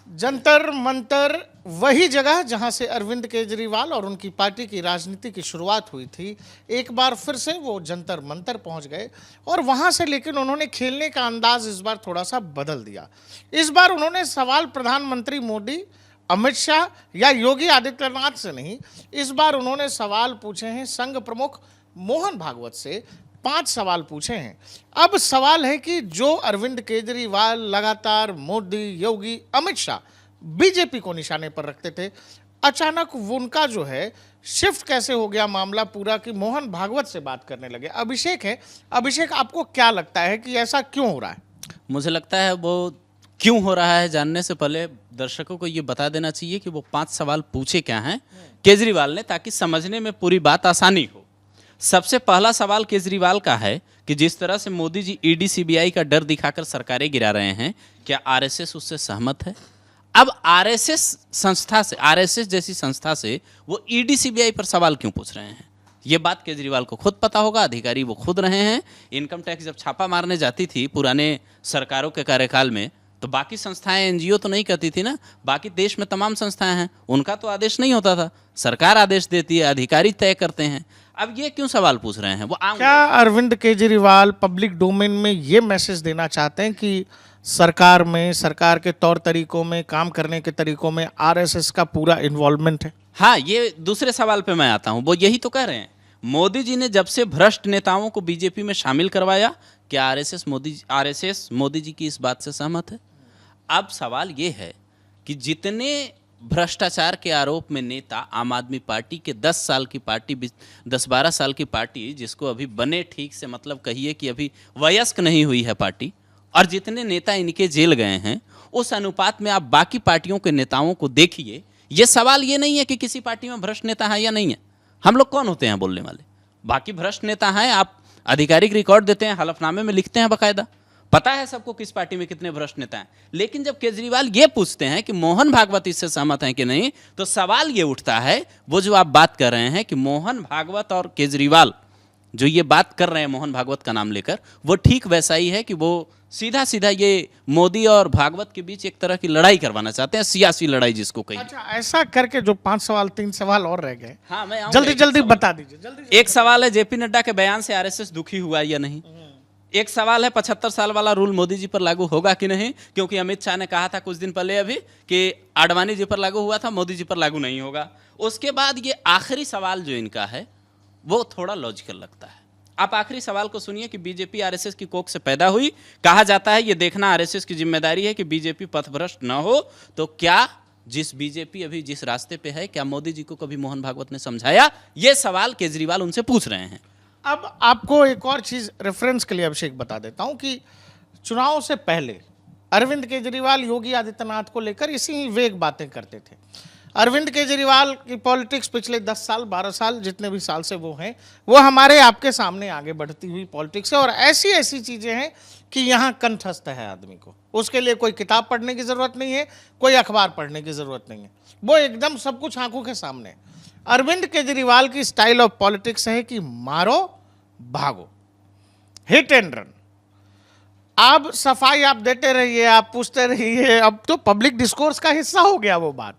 जंतर मंतर वही जगह जहां से अरविंद केजरीवाल और उनकी पार्टी की राजनीति की शुरुआत हुई थी। एक बार फिर से वो जंतर मंतर पहुंच गए और वहां से लेकिन उन्होंने खेलने का अंदाज इस बार थोड़ा सा बदल दिया। इस बार उन्होंने सवाल प्रधानमंत्री मोदी, अमित शाह या योगी आदित्यनाथ से नहीं, इस बार उन्होंने सवाल पूछे हैं संघ प्रमुख मोहन भागवत से। 5 सवाल पूछे हैं। अब सवाल है कि जो अरविंद केजरीवाल लगातार मोदी, योगी, अमित शाह, बीजेपी को निशाने पर रखते थे, अचानक उनका जो है शिफ्ट कैसे हो गया मामला पूरा कि मोहन भागवत से बात करने लगे। अभिषेक है, अभिषेक आपको क्या लगता है कि ऐसा क्यों हो रहा है? मुझे लगता है वो क्यों हो रहा है जानने से पहले दर्शकों को ये बता देना चाहिए कि वो 5 सवाल पूछे क्या हैं केजरीवाल ने, ताकि समझने में पूरी बात आसानी हो। सबसे पहला सवाल केजरीवाल का है कि जिस तरह से मोदी जी ईडी सीबीआई का डर दिखाकर सरकारें गिरा रहे हैं, क्या आरएसएस उससे सहमत है? अब आरएसएस संस्था से, आरएसएस जैसी संस्था से वो ईडी सीबीआई पर सवाल क्यों पूछ रहे हैं? ये बात केजरीवाल को खुद पता होगा, अधिकारी वो खुद रहे हैं। इनकम टैक्स जब छापा मारने जाती थी पुराने सरकारों के कार्यकाल में, तो बाकी संस्थाएं, एनजीओ तो नहीं करती थी ना, बाकी देश में तमाम संस्थाएं हैं, उनका तो आदेश नहीं होता था, सरकार आदेश देती है, अधिकारी तय करते हैं। अब ये क्यों सवाल पूछ रहे हैं? वो क्या अरविंद केजरीवाल पब्लिक डोमेन में ये मैसेज देना चाहते हैं कि सरकार में, सरकार के तौर तरीकों में, काम करने के तरीकों में आरएसएस का पूरा इन्वॉल्वमेंट है? हाँ, ये दूसरे सवाल पे मैं आता हूँ। वो यही तो कह रहे हैं, मोदी जी ने जब से भ्रष्ट नेताओं को बीजेपी में शामिल करवाया, क्या आरएसएस मोदी जी की इस बात से सहमत है? अब सवाल ये है कि जितने भ्रष्टाचार के आरोप में नेता आम आदमी पार्टी के 10 साल की पार्टी, 10-12 साल की पार्टी, जिसको अभी बने ठीक से मतलब कहिए कि अभी वयस्क नहीं हुई है पार्टी, और जितने नेता इनके जेल गए हैं, उस अनुपात में आप बाकी पार्टियों के नेताओं को देखिए। ये सवाल ये नहीं है कि किसी पार्टी में भ्रष्ट नेता है या नहीं है। हम लोग कौन होते हैं बोलने वाले? बाकी भ्रष्ट नेता हैं, आप आधिकारिक रिकॉर्ड देते हैं, हलफनामे में लिखते हैं बाकायदा, पता है सबको किस पार्टी में कितने भ्रष्ट नेता हैं। लेकिन जब केजरीवाल ये पूछते हैं कि मोहन भागवत इससे सहमत हैं कि नहीं, तो सवाल ये उठता है, वो जो आप बात कर रहे हैं कि मोहन भागवत और केजरीवाल जो ये बात कर रहे हैं मोहन भागवत का नाम लेकर, वो ठीक वैसा ही है कि वो सीधा सीधा ये मोदी और भागवत के बीच एक तरह की लड़ाई करवाना चाहते हैं, सियासी लड़ाई जिसको कही। अच्छा, ऐसा करके जो 5 सवाल, 3 सवाल और रह गए, हाँ, मैं जल्दी जल्दी बता दीजिए। जल्दी एक सवाल है, जेपी नड्डा के बयान से आरएसएस दुखी हुआ या नहीं? एक सवाल है, 75 साल वाला रूल मोदी जी पर लागू होगा कि नहीं, क्योंकि अमित शाह ने कहा था कुछ दिन पहले अभी कि आडवाणी जी पर लागू हुआ था, मोदी जी पर लागू नहीं होगा। उसके बाद ये आखिरी सवाल जो इनका है वो थोड़ा लॉजिकल लगता है। आप आखिरी सवाल को सुनिए कि बीजेपी आरएसएस की कोख से पैदा हुई, कहा जाता है ये देखना आरएसएस की जिम्मेदारी है कि बीजेपी पथभ्रष्ट न हो। तो क्या जिस बीजेपी अभी जिस रास्ते पे है, क्या मोदी जी को कभी मोहन भागवत ने समझाया? ये सवाल केजरीवाल उनसे पूछ रहे हैं। अब आपको एक और चीज रेफरेंस के लिए अभिषेक बता देता हूं कि चुनाव से पहले अरविंद केजरीवाल योगी आदित्यनाथ को लेकर इसी वेग बातें करते थे। अरविंद केजरीवाल की पॉलिटिक्स पिछले 10 साल, 12 साल, जितने भी साल से वो हैं, वो हमारे आपके सामने आगे बढ़ती हुई पॉलिटिक्स है, और ऐसी ऐसी चीजें हैं कि यहाँ कंठस्थ है आदमी को। उसके लिए कोई किताब पढ़ने की जरूरत नहीं है, कोई अखबार पढ़ने की जरूरत नहीं है, वो एकदम सब कुछ आंखों के सामने। अरविंद केजरीवाल की स्टाइल ऑफ पॉलिटिक्स है कि मारो भागो, हिट एंड रन। आप सफाई आप देते रहिए, आप पूछते रहिए, अब तो पब्लिक डिस्कोर्स का हिस्सा हो गया वो बात।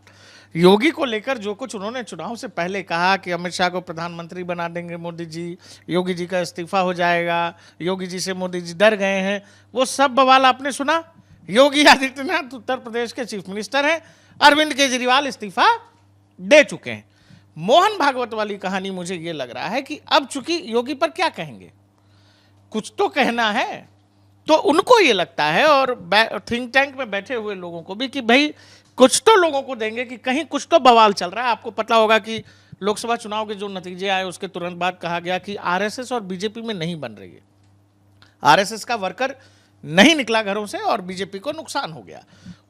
योगी को लेकर जो कुछ उन्होंने चुनाव से पहले कहा कि अमित शाह को प्रधानमंत्री बना देंगे मोदी जी, योगी जी का इस्तीफा हो जाएगा, योगी जी से मोदी जी डर गए हैं, वो सब बवाल आपने सुना। योगी आदित्यनाथ उत्तर प्रदेश के चीफ मिनिस्टर हैं, अरविंद केजरीवाल इस्तीफा दे चुके हैं। मोहन भागवत वाली कहानी मुझे ये लग रहा है कि अब चूंकि योगी पर क्या कहेंगे, कुछ तो कहना है, तो उनको ये लगता है, और थिंक टैंक में बैठे हुए लोगों को भी, कि भाई कुछ तो लोगों को देंगे कि कहीं कुछ तो बवाल चल रहा है। आपको पता होगा कि लोकसभा चुनाव के जो नतीजे आए उसके तुरंत बाद कहा गया कि आरएसएस और बीजेपी में नहीं बन रही है, आरएसएस का वर्कर नहीं निकला घरों से और बीजेपी को नुकसान हो गया।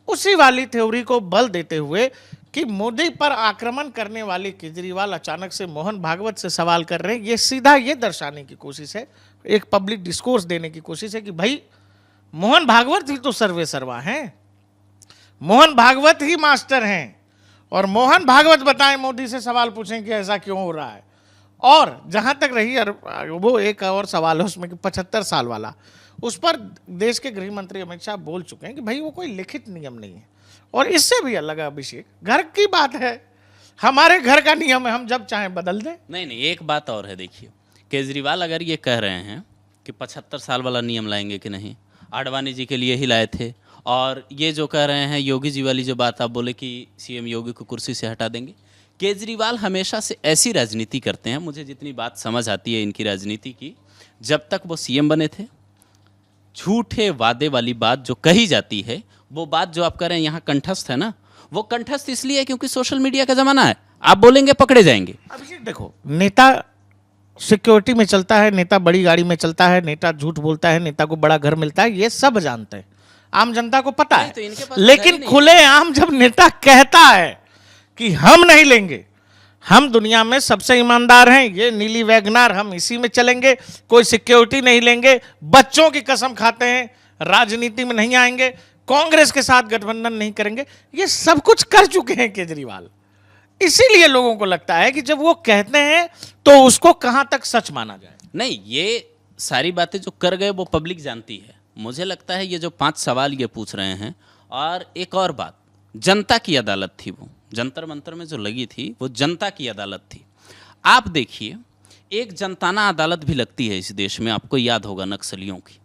उसी वाली थ्योरी को बल देते हुए कि मोदी पर आक्रमण करने वाले केजरीवाल अचानक से मोहन भागवत से सवाल कर रहे हैं, ये सीधा ये दर्शाने की कोशिश है, एक पब्लिक डिस्कोर्स देने की कोशिश है कि भाई मोहन भागवत ही तो सर्वे सर्वा हैं, मोहन भागवत ही मास्टर हैं, और मोहन भागवत बताएं, मोदी से सवाल पूछें कि ऐसा क्यों हो रहा है। और जहां तक रही वो एक और सवाल है उसमें कि 75 साल वाला, उस पर देश के गृह मंत्री अमित शाह बोल चुके हैं कि भाई वो कोई लिखित नियम नहीं है, और इससे भी अलग है अभिषेक, घर की बात है, हमारे घर का नियम है, हम जब चाहें बदल दें। नहीं, एक बात और है, देखिए केजरीवाल अगर ये कह रहे हैं कि 75 साल वाला नियम लाएंगे कि नहीं, आडवाणी जी के लिए ही लाए थे, और ये जो कह रहे हैं योगी जी वाली जो बात आप बोले कि सीएम योगी को कुर्सी से हटा देंगे, केजरीवाल हमेशा से ऐसी राजनीति करते हैं, मुझे जितनी बात समझ आती है इनकी राजनीति की, जब तक वो सीएम बने थे झूठे वादे वाली बात जो कही जाती है, वो बात जो आप कह रहे हैं यहाँ कंठस्थ है ना, वो कंठस्थ इसलिए है क्योंकि सोशल मीडिया का जमाना है, आप बोलेंगे पकड़े जाएंगे। अभिषेक देखो, नेता सिक्योरिटी में चलता है, नेता बड़ी गाड़ी में चलता है, नेता झूठ बोलता है, नेता को बड़ा घर मिलता है, ये सब जानते हैं, आम जनता को पता है। तो इनके पास लेकिन खुलेआम जब नेता कहता है कि हम नहीं लेंगे, हम दुनिया में सबसे ईमानदार हैं, ये नीली वैगनार हम इसी में चलेंगे, कोई सिक्योरिटी नहीं लेंगे, बच्चों की कसम खाते हैं, राजनीति में नहीं आएंगे, कांग्रेस के साथ गठबंधन नहीं करेंगे, ये सब कुछ कर चुके हैं केजरीवाल। इसीलिए लोगों को लगता है कि जब वो कहते हैं तो उसको कहां तक सच माना जाए। नहीं, ये सारी बातें जो कर गए वो पब्लिक जानती है। मुझे लगता है ये जो 5 सवाल ये पूछ रहे हैं, और एक और बात, जनता की अदालत थी, वो जंतर मंतर में जो लगी थी वो जनता की अदालत थी। आप देखिए, एक जनताना अदालत भी लगती है इस देश में, आपको याद होगा नक्सलियों की।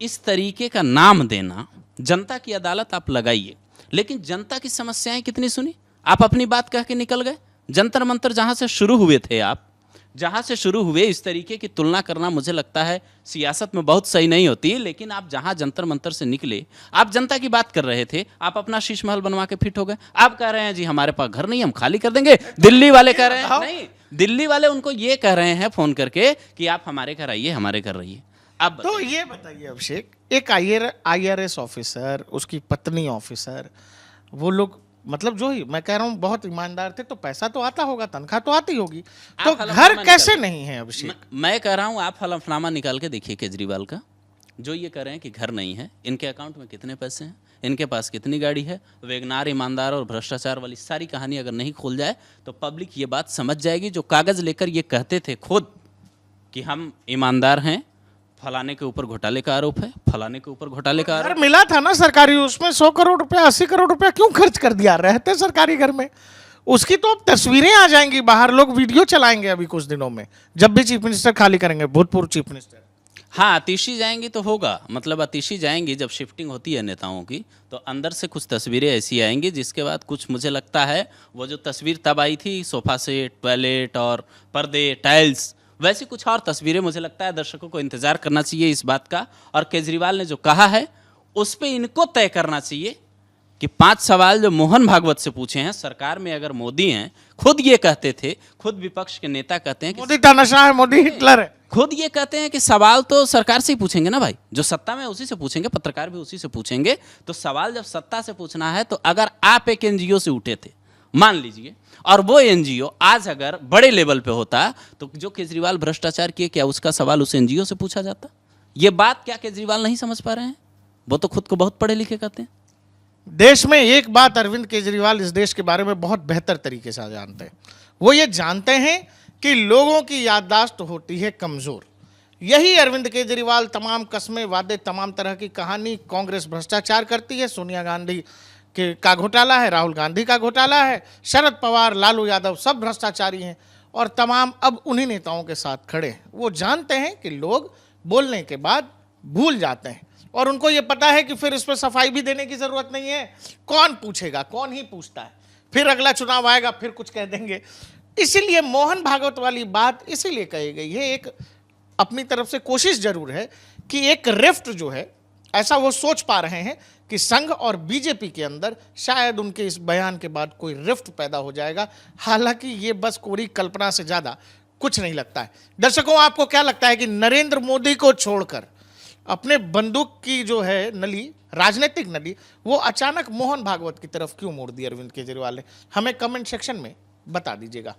इस तरीके का नाम देना, जनता की अदालत आप लगाइए, लेकिन जनता की समस्याएं कितनी सुनी? आप अपनी बात कह के निकल गए। जंतर मंतर जहां से शुरू हुए थे, आप जहां से शुरू हुए, इस तरीके की तुलना करना मुझे लगता है सियासत में बहुत सही नहीं होती। लेकिन आप जहां जंतर मंतर से निकले, आप जनता की बात कर रहे थे, आप अपना शीश महल बनवा के फिट हो गए। आप कह रहे हैं जी हमारे पास घर नहीं, हम खाली कर देंगे। दिल्ली वाले कह रहे हैं नहीं, दिल्ली वाले उनको ये कह रहे हैं फोन करके कि आप हमारे घर आइए, हमारे घर रहिए। अब तो ये बताइए अभिषेक, एक IRS ऑफिसर, उसकी पत्नी ऑफिसर, वो लोग मतलब जो ही मैं कह रहा हूं बहुत ईमानदार थे, तो पैसा तो आता होगा, तनख्वाह तो आती होगी, तो घर कैसे नहीं है अभिषेक? मैं कह रहा हूं आप हलफनामा निकाल के देखिए केजरीवाल का, जो ये कह रहे हैं कि घर नहीं है, इनके अकाउंट में कितने पैसे हैं, इनके पास कितनी गाड़ी है, वेगनार, ईमानदार और भ्रष्टाचार वाली सारी कहानी अगर नहीं खोल जाए तो पब्लिक ये बात समझ जाएगी। जो कागज लेकर ये कहते थे खुद कि हम ईमानदार हैं, फलाने के ऊपर घोटाले का आरोप है, फलाने के ऊपर घोटाले का आरोप मिला था ना सरकारी, उसमें 100 करोड़ रुपया 80 करोड़ रुपया क्यों खर्च कर दिया? रहते सरकारी घर में, उसकी तो अब तस्वीरें आ जाएंगी बाहर, लोग वीडियो चलाएंगे अभी कुछ दिनों में, जब भी चीफ मिनिस्टर खाली करेंगे, भूतपूर्व चीफ मिनिस्टर। हाँ, अतिशी जाएंगी तो होगा, मतलब अतिशी जाएंगी जब शिफ्टिंग होती है नेताओं की, तो अंदर से कुछ तस्वीरें ऐसी आएंगी जिसके बाद कुछ मुझे लगता है वो जो तस्वीर तब आई थी सोफा सेट, टॉयलेट और पर्दे, टाइल्स, वैसी कुछ और तस्वीरें मुझे लगता है दर्शकों को इंतजार करना चाहिए इस बात का। और केजरीवाल ने जो कहा है उस पे इनको तय करना चाहिए कि 5 सवाल जो मोहन भागवत से पूछे हैं, सरकार में अगर मोदी हैं, खुद ये कहते थे, खुद विपक्ष के नेता कहते हैं कि मोदी तानाशाह है, मोदी हिटलर है, खुद ये कहते हैं कि सवाल तो सरकार से ही पूछेंगे ना भाई, जो सत्ता में उसी से पूछेंगे, पत्रकार भी उसी से पूछेंगे। तो सवाल जब सत्ता से पूछना है, तो अगर आप एक NGO से उठे थे मान लीजिए, और वो NGO आज अगर बड़े लेवल पे होता, तो जो केजरीवाल भ्रष्टाचार किए, क्या उसका सवाल उस NGO से पूछा जाता? ये बात क्या केजरीवाल नहीं समझ पा रहे हैं? वो तो खुद को बहुत पढ़े लिखे कहते हैं। देश में एक बात अरविंद केजरीवाल इस देश के बारे में बहुत बेहतर तरीके से जानते हैं, वो ये जानते हैं कि लोगों की याददाश्त होती है कमजोर। यही अरविंद केजरीवाल तमाम कस्में, वादे, तमाम तरह की कहानी, कांग्रेस भ्रष्टाचार करती है, सोनिया गांधी का घोटाला है, राहुल गांधी का घोटाला है, शरद पवार, लालू यादव सब भ्रष्टाचारी हैं, और तमाम अब उन्हीं नेताओं के साथ खड़े हैं। वो जानते हैं कि लोग बोलने के बाद भूल जाते हैं, और उनको ये पता है कि फिर इस पर सफाई भी देने की जरूरत नहीं है, कौन पूछेगा, कौन ही पूछता है, फिर अगला चुनाव आएगा फिर कुछ कह देंगे। इसीलिए मोहन भागवत वाली बात इसीलिए कही गई है, एक अपनी तरफ से कोशिश जरूर है कि एक रिफ्ट जो है, ऐसा वो सोच पा रहे हैं कि संघ और बीजेपी के अंदर शायद उनके इस बयान के बाद कोई रिफ्ट पैदा हो जाएगा। हालांकि ये बस कोरी कल्पना से ज़्यादा कुछ नहीं लगता है। दर्शकों, आपको क्या लगता है कि नरेंद्र मोदी को छोड़कर अपने बंदूक की जो है नली, राजनीतिक नली, वो अचानक मोहन भागवत की तरफ क्यों मोड़ दी अरविंद केजरीवाल ने? हमें कमेंट सेक्शन में बता दीजिएगा।